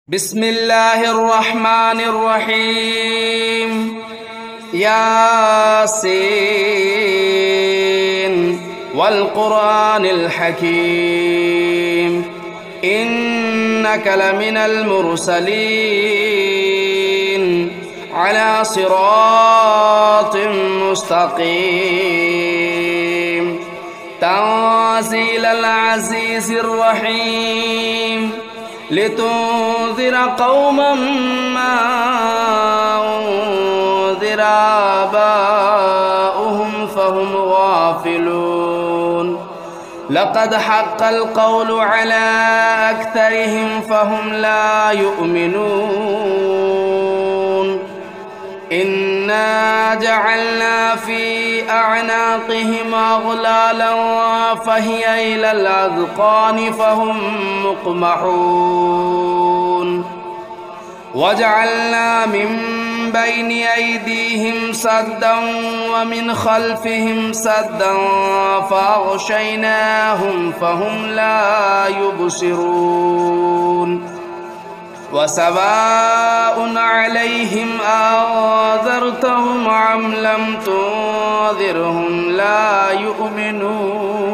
بسم الله الرحمن الرحيم. ياسين والقرآن الحكيم إنك لمن المرسلين على صراط مستقيم تنزيل العزيز الرحيم لتنذر قوما ما أنذر آباؤهم فهم غافلون لقد حق القول على أكثرهم فهم لا يؤمنون إنا جعلنا في أعناقهم أغلالا فهي إلى الأذقان فهم مقمحون وجعلنا من بين أيديهم سدا ومن خلفهم سدا فأغشيناهم فهم لا يبصرون وسواء عليهم أنذرتهم أم لم تنذرهم لا يؤمنون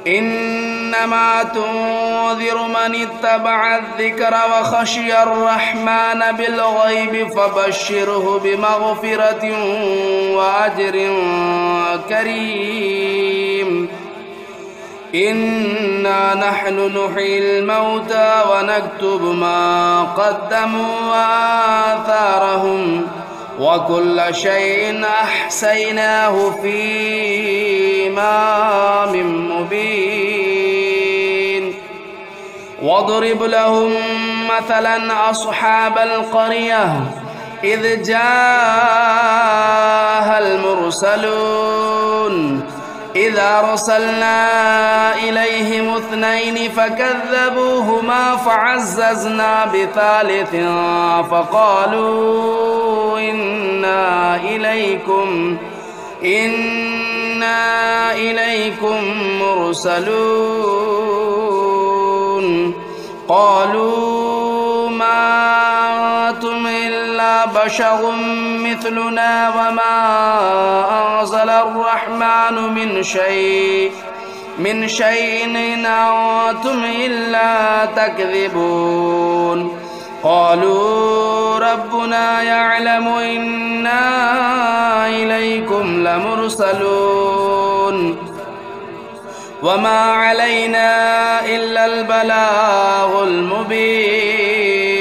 إنما تنذر من اتبع الذكر وخشي الرحمن بالغيب فبشره بمغفرة وأجر كريم إنا نحن نحيي الموتى ونكتب ما قدموا وآثارهم وكل شيء أحصيناه في إمام مبين واضرب لهم مثلا أصحاب القرية إذ جاءها المرسلون إذا أرسلنا إليهم اثنين فكذبوهما فعززنا بثالث فقالوا إنا إليكم مرسلون قالوا ما أنتم إلا بشر مثلنا وما أنزل الرحمن من شيء إن أنتم إلا تكذبون قالوا ربنا يعلم إنا إليكم لمرسلون وما علينا إلا البلاغ المبين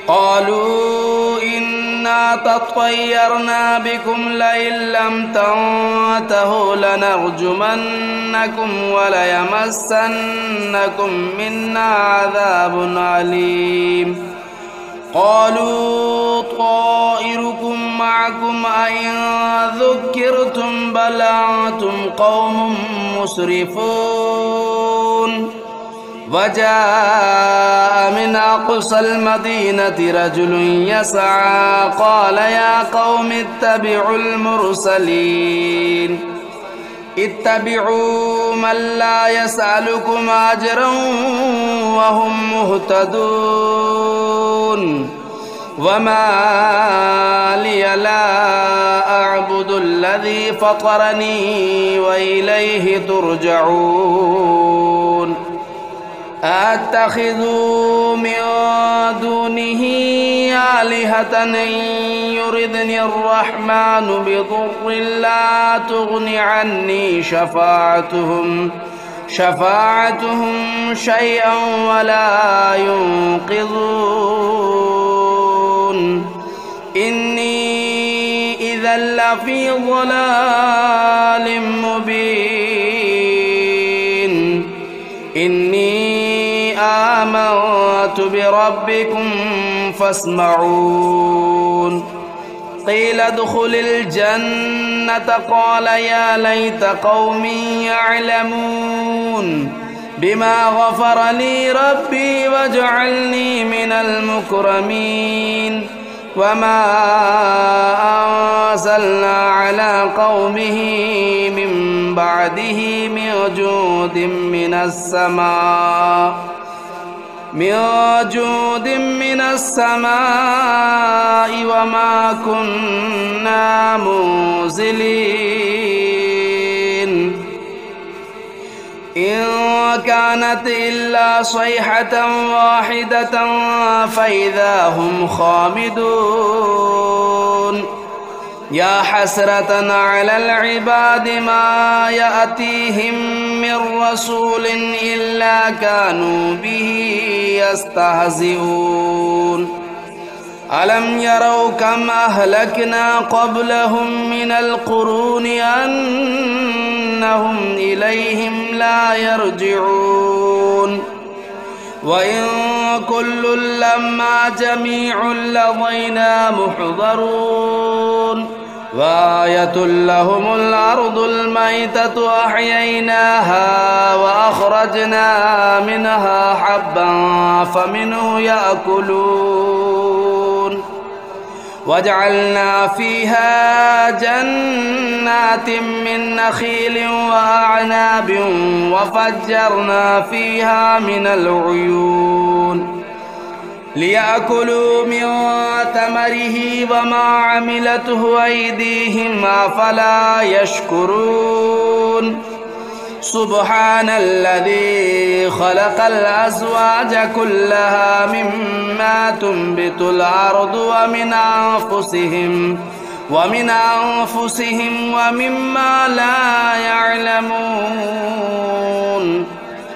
قالوا إنا تطيرنا بكم لئن لم تنتهوا لنرجمنكم وليمسنكم منا عذاب أليم قالوا طائركم معكم أئن ذكرتم بل أنتم قوم مسرفون وجاء من أقصى المدينة رجل يسعى قال يا قوم اتبعوا المرسلين اتبعوا من لا يسألكم أجرا وهم مهتدون وما لي لا أعبد الذي فطرني وإليه ترجعون أتخذوا من دونه آلهة إن يردني الرحمن بضر لا تغن عني شفاعتهم شيئا ولا ينقذون إني إذا لفي ضلال مبين إني آمنت بربكم فاسمعون قيل ادخل الجنة قال يا ليت قومي يعلمون بما غفر لي ربي وجعلني من المكرمين وما أنزلنا على قومه من بعده من جود من السماء وما كنا منزلين إن كانت إلا صيحة واحدة فإذا هم خامدون يا حسرة على العباد ما يأتيهم من رسول إلا كانوا به يستهزئون ألم يروا كم أهلكنا قبلهم من القرون أنهم إليهم لا يرجعون وإن كل لما جميع لدينا محضرون وآية لهم الأرض الميتة أحييناها وأخرجنا منها حبا فمنه يأكلون وجعلنا فيها جنات من نخيل وأعناب وفجرنا فيها من العيون ليأكلوا من ثمره وما عملته أيديهم أفلا يشكرون سبحان الذي خلق الأزواج كلها مما تنبت الأرض ومن أنفسهم ومما لا يعلمون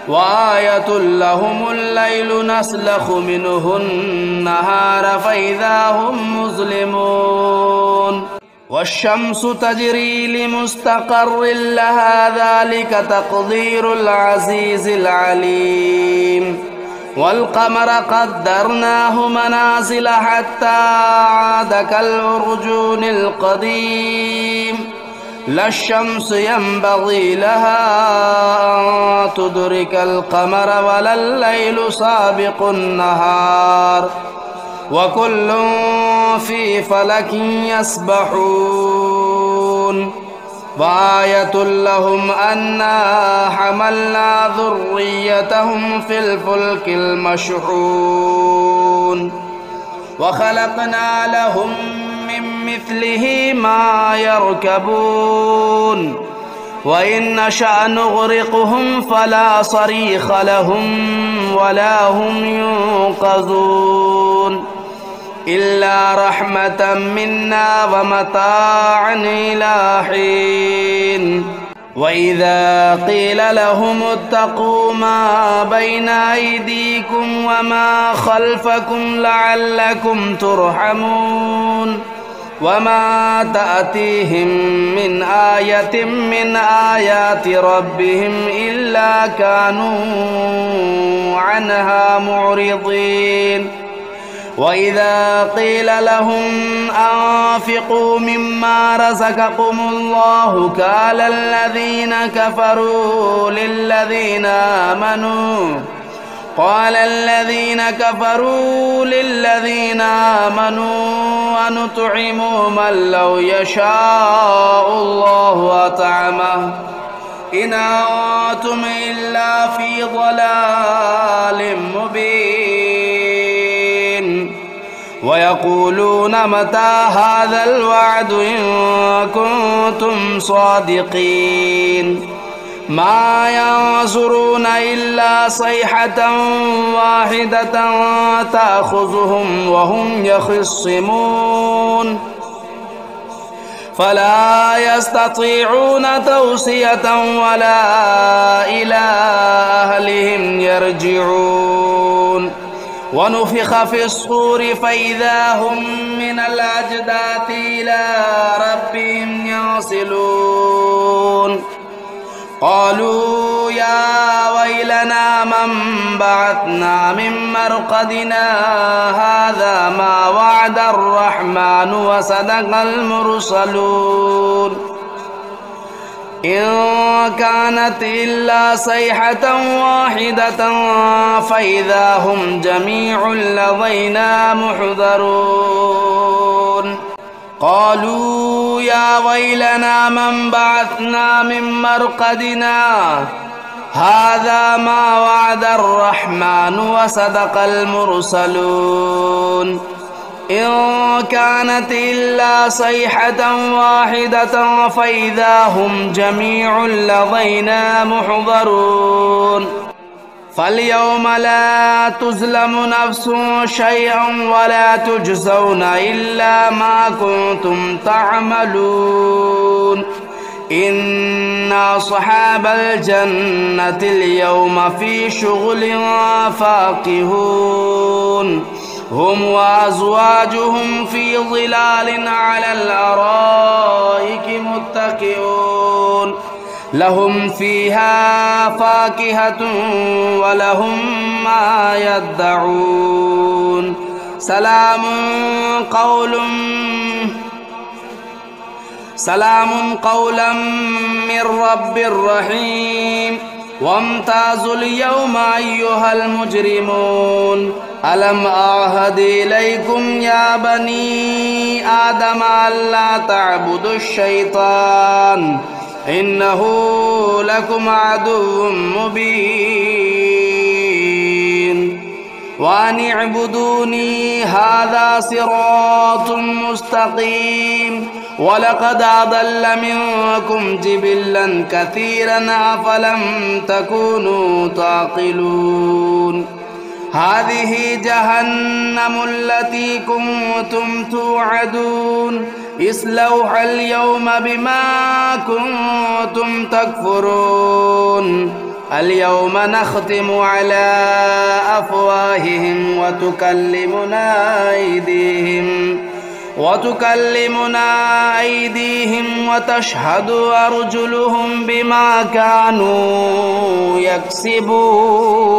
وآية لهم الليل نسلخ منه النهار فإذا هم مظلمون والشمس تجري لمستقر لها ذلك تقدير العزيز العليم والقمر قدرناه منازل حتى عاد كالعرجون القديم لا الشمس ينبغي لها أن تدرك القمر ولا الليل سابق النهار وكل في فلك يسبحون وآية لهم أنا حملنا ذريتهم في الفلك المشحون وخلقنا لهم من مثله ما يركبون وإن نشأ نغرقهم فلا صريخ لهم ولا هم ينقذون إلا رحمة منا ومتاعا إلى حين وإذا قيل لهم اتقوا ما بين أيديكم وما خلفكم لعلكم ترحمون وما تأتيهم من آية من آيات ربهم إلا كانوا عنها معرضين وإذا قيل لهم أنفقوا مما رزقكم الله قال الذين كفروا للذين آمنوا أنطعم من لو يشاء الله أطعمه إن أنتم إلا في ضلال مبين ويقولون متى هذا الوعد إن كنتم صادقين ما ينظرون إلا صيحة واحدة تأخذهم وهم يخصمون فلا يستطيعون توصية ولا إلى أهلهم يرجعون ونفخ في الصور فإذا هم من الأجداث إلى ربهم ينسلون قالوا يا ويلنا من بعثنا من مرقدنا هذا ما وعد الرحمن وصدق المرسلون إن كانت إلا صيحة واحدة فإذا هم جميع لدينا محضرون قالوا يا ويلنا من بعثنا من مرقدنا هذا ما وعد الرحمن وصدق المرسلون إن كانت إلا صيحة واحدة فإذا هم جميع لدينا محضرون فاليوم لا تظلم نفس شيئا ولا تجزون إلا ما كنتم تعملون إن أصحاب الجنة اليوم في شغل فاكهون هم وأزواجهم في ظلال على الأرائك متكئون لهم فيها فاكهة ولهم ما يدعون سلام قولا من رب رحيم وامتازوا اليوم أيها المجرمون ألم أعهد إليكم يا بني آدم ألا تعبدوا الشيطان إنه لكم عدو مبين وأن اعبدوني هذا صراط مستقيم ولقد أضل منكم جبلا كثيرا أفلم تكونوا تعقلون هذه جهنم التي كنتم توعدون اصلوها اليوم بما كنتم تكفرون اليوم نختم على أفواههم وتكلمنا أيديهم وتشهد أرجلهم بما كانوا يكسبون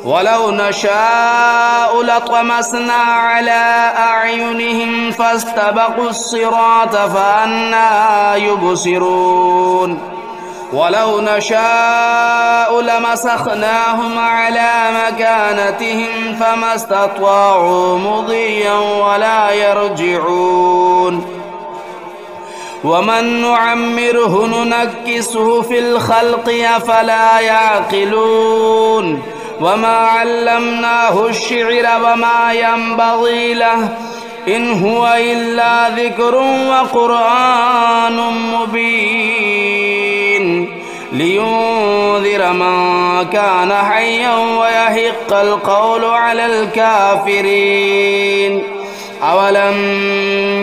ولو نشاء لطمسنا على أعينهم فاستبقوا الصراط فأنى يبصرون ولو نشاء لمسخناهم على مكانتهم فما استطاعوا مضيا ولا يرجعون ومن نعمره ننكسه في الخلق أفلا يعقلون وما علمناه الشعر وما ينبغي له إن هو إلا ذكر وقرآن مبين لينذر من كان حيا ويحق القول على الكافرين أولم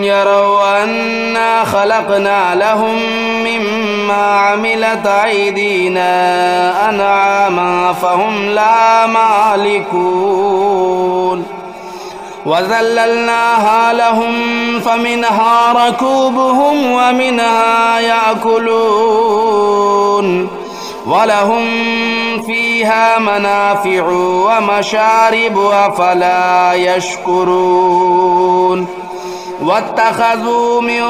يروا أنا خلقنا لهم مما عملت أيدينا أنعاما فهم لا مالكون وذللناها لهم فمنها ركوبهم ومنها يأكلون ولهم فيها منافع ومشارب أفلا يشكرون واتخذوا من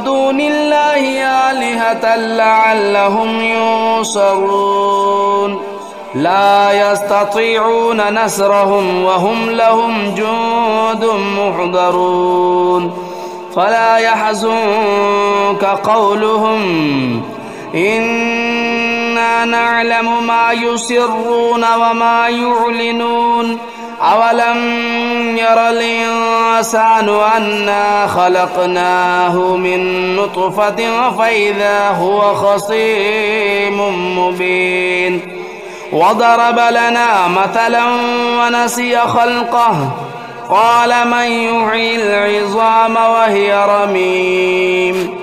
دون الله آلهة لعلهم ينصرون لا يستطيعون نصرهم وهم لهم جند محضرون فلا يحزنك قولهم إنا نعلم ما يسرون وما يعلنون أولم ير الإنسان أنا خلقناه من نطفة فإذا هو خصيم مبين وضرب لنا مثلا ونسي خلقه قال من يحيي العظام وهي رميم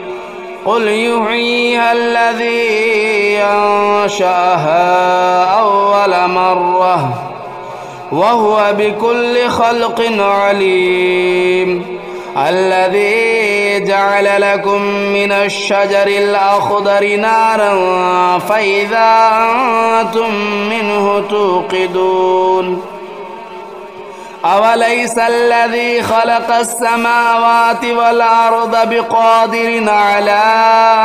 قل يحييها الذي أنشأها أول مرة وهو بكل خلق عليم الذي جعل لكم من الشجر الأخضر نارا فإذا أنتم منه توقدون أوليس الذي خلق السماوات والأرض بقادر على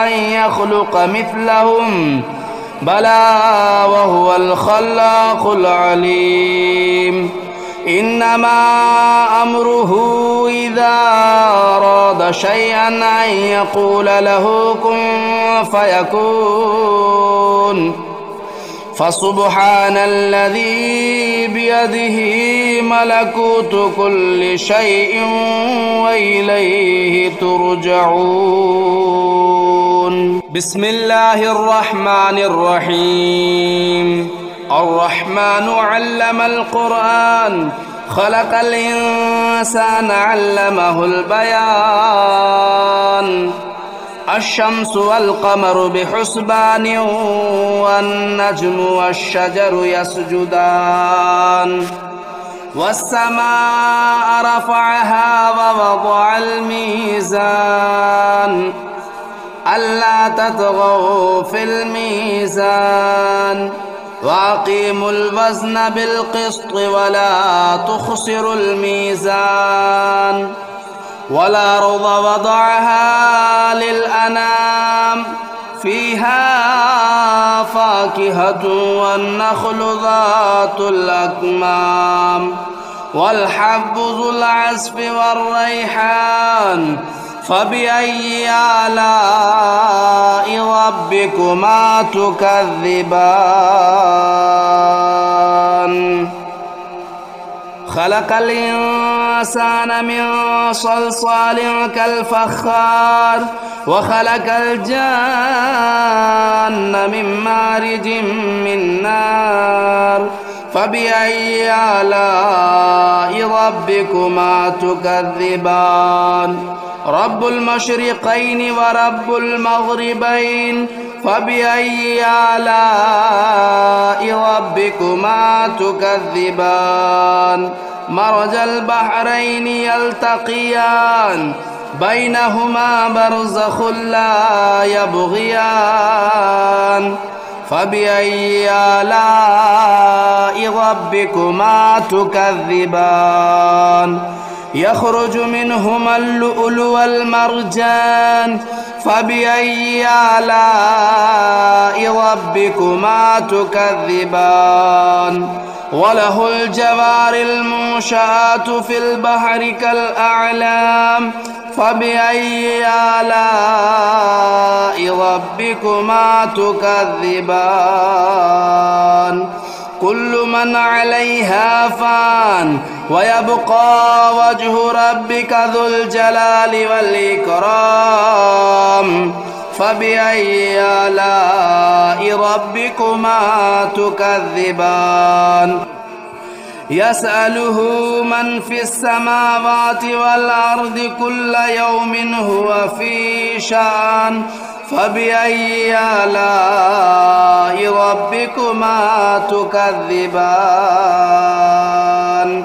أن يخلق مثلهم بلى وهو الخلاق العليم إنما أمره إذا أراد شيئا أن يقول له كن فيكون فسبحان الذي بيده ملكوت كل شيء وإليه ترجعون. بسم الله الرحمن الرحيم. الرحمن علم القرآن خلق الإنسان علمه البيان الشمس والقمر بحسبان والنجم والشجر يسجدان والسماء رفعها ووضع الميزان ألا تطغوا في الميزان وأقيموا الوزن بالقسط ولا تخسروا الميزان والأرض وضعها للأنام فيها فاكهة والنخل ذات الأكمام والحب ذو العصف والريحان فبأي آلاء ربكما تكذبان خلق الإنسان من صلصال كالفخار وخلق الجان من مارج من نار فبأي آلاء ربكما تكذبان رب المشرقين ورب المغربين فبأي آلاء ربكما تكذبان مرج البحرين يلتقيان بينهما برزخ لا يبغيان فبأي آلاء ربكما تكذبان يخرج منهما اللؤلؤ والمرجان فبأي آلاء ربكما تكذبان وله الجوار المنشآت في البحر كالأعلام فبأي آلاء ربكما تكذبان كل من عليها فان ويبقى وجه ربك ذو الجلال والإكرام فبأي آلاء ربكما تكذبان يسأله من في السماوات والأرض كل يوم هو في شأن فبأي آلاء ربكما تكذبان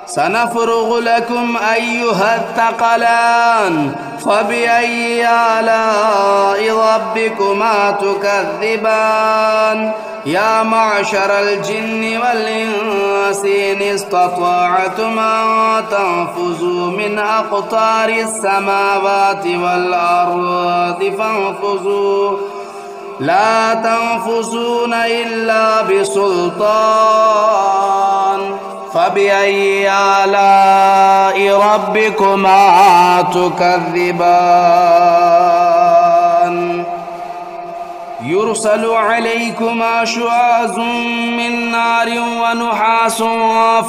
سنفرغ لكم أيها الثقلان فبأي آلاء ربكما تكذبان يا معشر الجن والإنس إن استطعتم أن تنفذوا من أقطار السماوات والأرض فانفذوا لا تنفذون إلا بسلطان فبأي آلاء ربكما تكذبان يرسل عليكما شواظ من نار ونحاس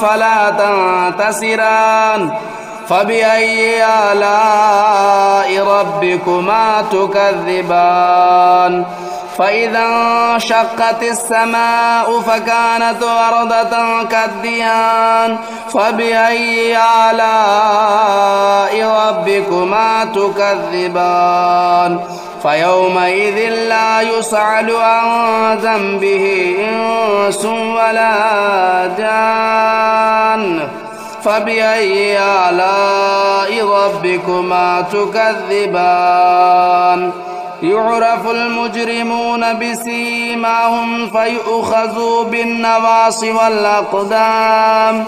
فلا تنتصران فبأي آلاء ربكما تكذبان فإذا انشقت السماء فكانت وردة كالدهان فبأي آلاء ربكما تكذبان فيومئذ لا يسأل عن ذنبه إنس ولا جان فبأي آلاء ربكما تكذبان يعرف المجرمون بسيماهم فيؤخذوا بالنواصي والأقدام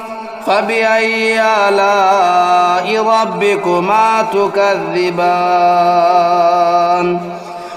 فبأي آلاء ربكما تكذبان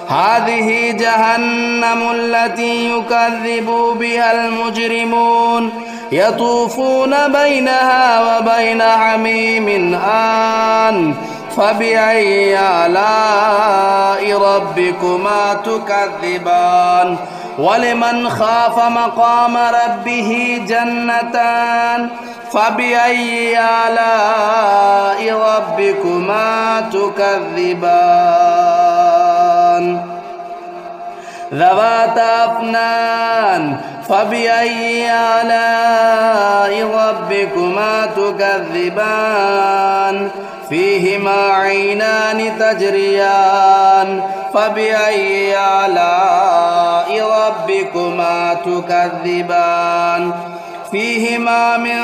هذه جهنم التي يكذب بها المجرمون يطوفون بينها وبين حميم آن فبأي آلاء ربكما تكذبان ولمن خاف مقام ربه جنتان فبأي آلاء ربكما تكذبان ذواتا أفنان فبأي آلاء ربكما تكذبان فيهما عينان تجريان فبأي آلاء ربكما تكذبان فيهما من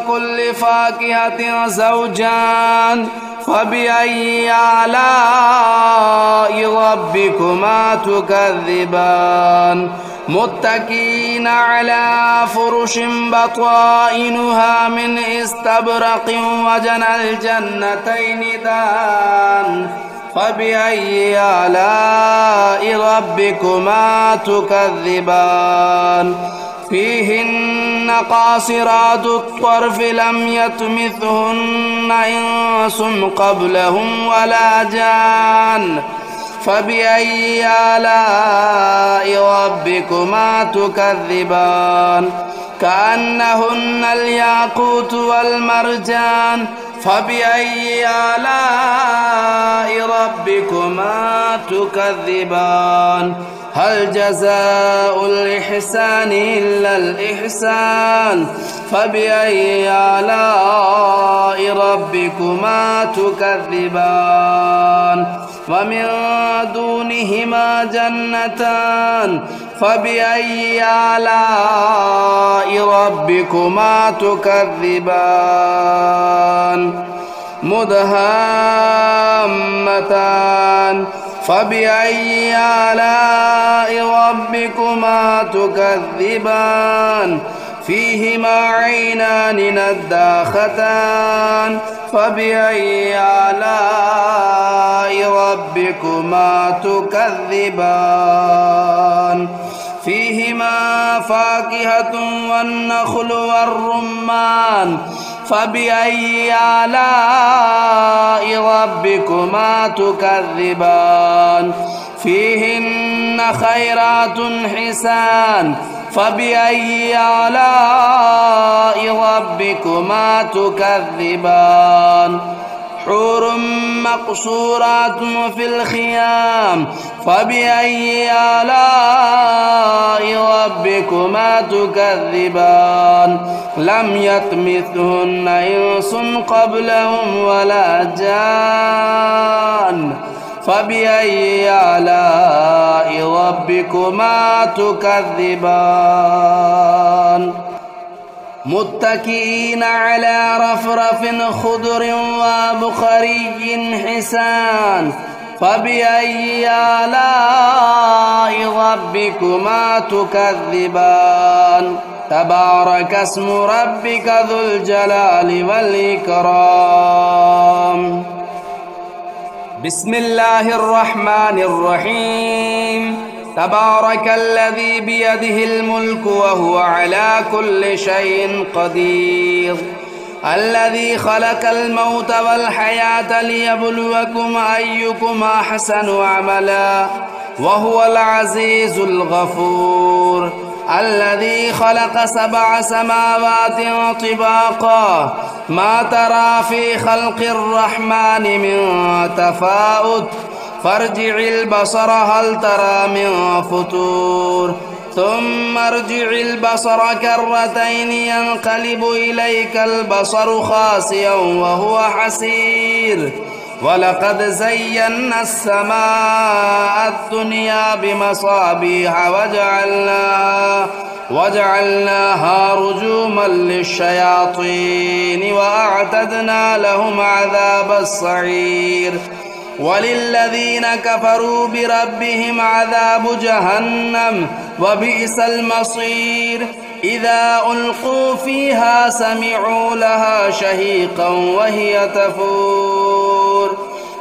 كل فاكهة زوجان فبأي آلاء ربكما تكذبان متكئين على فرش بطائنها من استبرق وجنى الجنتين دان فبأي آلاء ربكما تكذبان فيهن قاصرات الطرف لم يطمثهن إنس قبلهم ولا جان فبأي آلاء ربكما تكذبان كأنهن الياقوت والمرجان فبأي آلاء ربكما تكذبان هل جزاء الإحسان إلا الإحسان فبأي آلاء ربكما تكذبان ومن دونهما جنتان فبأي آلاء ربكما تكذبان مدهامتان فبأي آلاء ربكما تكذبان فيهما عينان نضاختان فبأي آلاء ربكما تكذبان فيهما فاكهة والنخل والرمان فبأي آلاء ربكما تكذبان فيهن خيرات حسان فبأي آلاء ربكما تكذبان حور مقصورات في الخيام فبأي آلاء ربكما تكذبان لم يطمثهن إنس قبلهم ولا جان فبأي آلاء ربكما تكذبان متكئين على رفرف خضر وبخري حسان فبأي آلاء ربكما تكذبان تبارك اسم ربك ذو الجلال والإكرام بسم الله الرحمن الرحيم تبارك الذي بيده الملك وهو على كل شيء قدير الذي خلق الموت والحياة ليبلوكم أيكم أحسن عملا وهو العزيز الغفور الذي خلق 7 سماوات طباقا ما ترى في خلق الرحمن من تفاوت فارجع البصر هل ترى من فطور ثم ارجع البصر كرتين ينقلب إليك البصر خاسئا وهو حسير ولقد زينا السماء الدنيا بمصابيح وجعلناها رجوما للشياطين وأعتدنا لهم عذاب السعير وللذين كفروا بربهم عذاب جهنم وبئس المصير إذا ألقوا فيها سمعوا لها شهيقا وهي تفور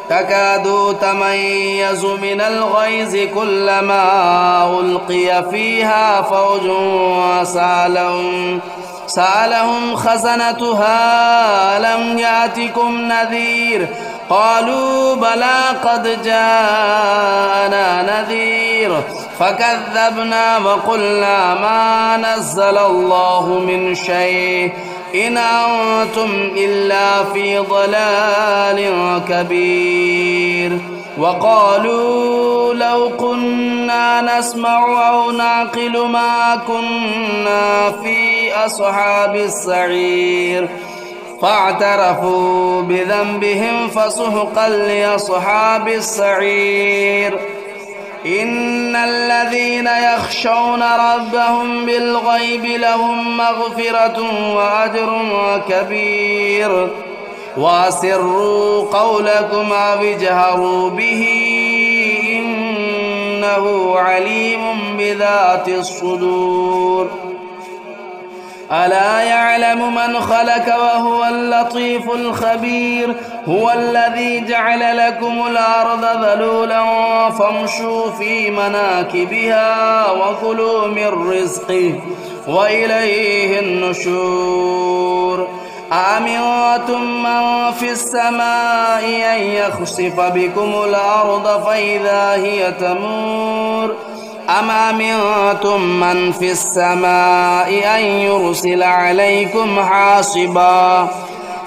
تكاد تميز من الغيظ كلما ألقي فيها فوج سألهم خزنتها ألم يأتكم نذير قالوا بلى قد جاءنا نذير فكذبنا وقلنا ما نزل الله من شيء إن أنتم إلا في ضلال كبير وقالوا لو كنا نسمع أو نعقل ما كنا في أصحاب السعير فاعترفوا بذنبهم فسحقا لأصحاب السعير إن الذين يخشون ربهم بالغيب لهم مغفرة وأجر كبير وأسروا قولكم أو اجهروا به إنه عليم بذات الصدور ألا يعلم من خلق وهو اللطيف الخبير هو الذي جعل لكم الأرض ذلولا فامشوا في مناكبها وكلوا من رزقه وإليه النشور أأمنتم من في السماء أن يخسف بكم الأرض فإذا هي تمور أم أمنتم من في السماء أن يرسل عليكم حاصبا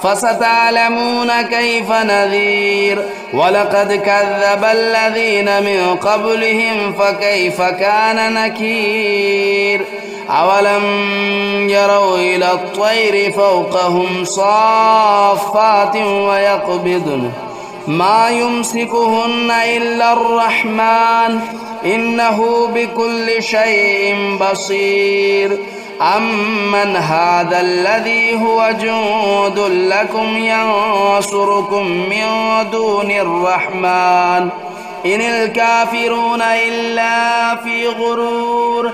فستعلمون كيف نذير ولقد كذب الذين من قبلهم فكيف كان نكير أولم يروا إلى الطير فوقهم صافات ويقبضن ما يمسكهن إلا الرحمن إنه بكل شيء بصير أمن هذا الذي هو جند لكم ينصركم من دون الرحمن إن الكافرون إلا في غرور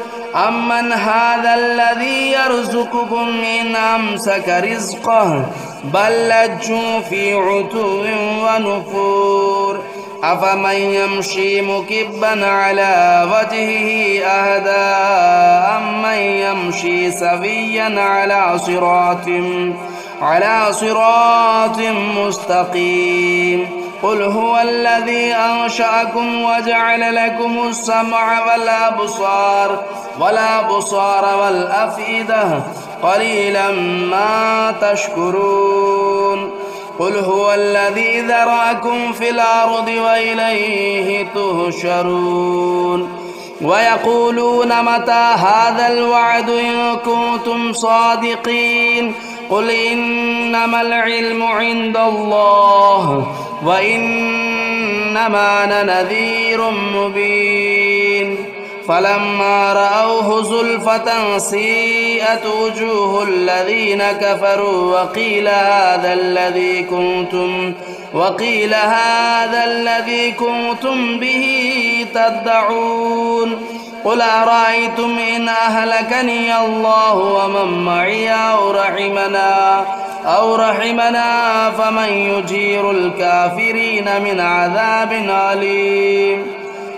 أمن هذا الذي يرزقكم إن أمسك رزقه بل لجوا في عتو ونفور أفمن يمشي مكبا على وجهه أهدى أمن يمشي سويا على صراط مستقيم قل هو الذي أنشأكم وجعل لكم السمع والأبصار والأفئدة قليلا ما تشكرون قل هو الذي ذرأكم في الأرض وإليه تهشرون ويقولون متى هذا الوعد إن كنتم صادقين قل إنما العلم عند الله وإنما أنا نذير مبين فلما رأوه زلفة سيئت وجوه الذين كفروا وقيل هذا الذي كنتم به تدعون قل أرأيتم إن أهلكني الله ومن معي أو رحمنا فمن يجير الكافرين من عذاب أليم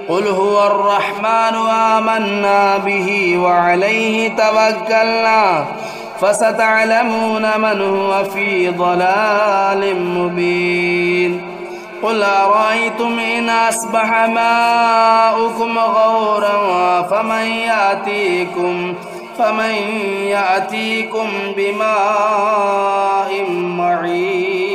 قل هو الرحمن آمنا به وعليه توكلنا فستعلمون من هو في ضلال مبين قل أرأيتم إن أصبح ماؤكم غورا فمن يأتيكم بماء معين